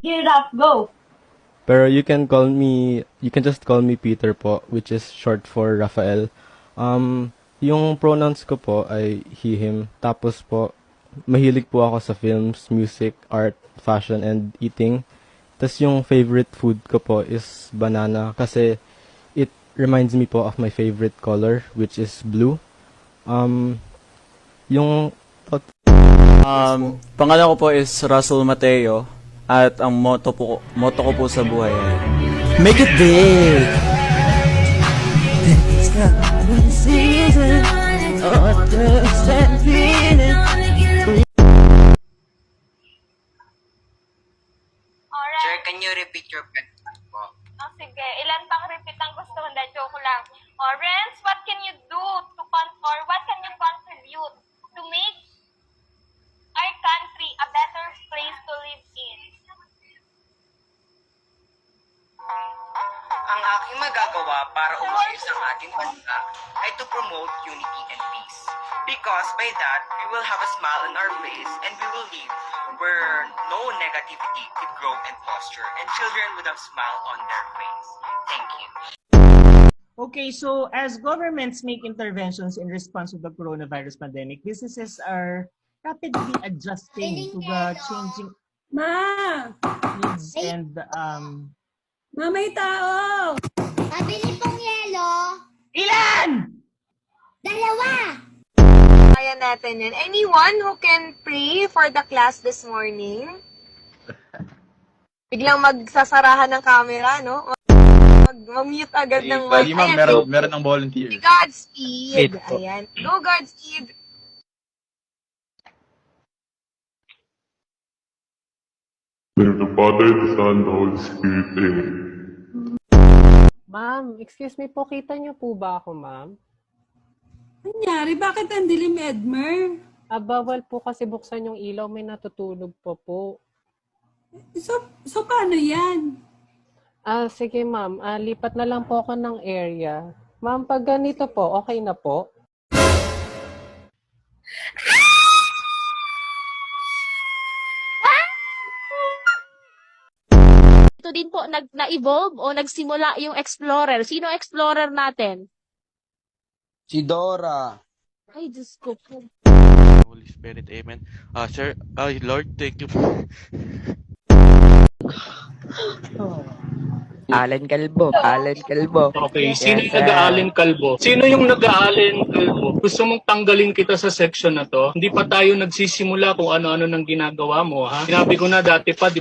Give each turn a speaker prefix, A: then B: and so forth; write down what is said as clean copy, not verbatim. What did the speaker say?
A: Gear up, go!
B: Pero you can just call me Peter po, which is short for Rafael. Yung pronouns ko po ay he, him. Tapos po, mahilig po ako sa films, music, art, fashion, and eating. Tapos yung favorite food ko po is banana kasi it reminds me po of my favorite color, which is blue. Yung
C: Pangalan ko po is Russell Mateo at ang motto ko po sa buhay ay Make it big!
D: Sir, can you repeat your question po?
A: Oh, sige, ilan pang repeat ang gusto mo? Dahil joke lang. Renz, what can you do or what can you contribute to make our country a better place to live in?
D: Ang aking magagawa para umayos ang ating bansa ay to promote unity and peace. Because by that, we will have a smile on our face and we will live where no negativity could grow and posture and children would have smile on their face. Thank you.
E: Okay, so as governments make interventions in response to the coronavirus pandemic, businesses are rapidly adjusting to the changing needs and
F: Ma, may tao!
G: Pabili pong yelo.
E: Ilan?
G: Dalawa.
A: Kaya natin yan. Anyone who can pray for the class this morning? Biglang magsasarahan ng camera, no? Mag-mute agad ng mic.
H: Ma'am, meron ng volunteer.
A: Godspeed. Ayan. Go, Godspeed.
I: name of the Father, the Son, the Holy Spirit. Amen.
J: Ma'am, excuse me po, kita niyo po ba ako, ma'am?
F: Nangyari? Bakit ang dilim, Edmer?
J: Bawal po kasi buksan yung ilaw, may natutulog po.
F: So paano yan?
J: Sige ma'am, lipat na lang po ako ng area. Ma'am, pag ganito po, okay na po?
K: Ito din po, na-evolve o nagsimula yung Explorer. Sino Explorer natin?
C: Si Dora.
K: Ay, Diyos ko po.
H: Holy Spirit, Amen. Sir, Lord, thank you.
D: Allen Calvo.
L: Okay, sino yung nag-Allen Calvo? Sino yung nag-Allen Calvo? Gusto mong tanggalin kita sa section na to? Hindi pa tayo nagsisimula kung ano-ano nang ginagawa mo, ha? Sinabi ko na dati pa, di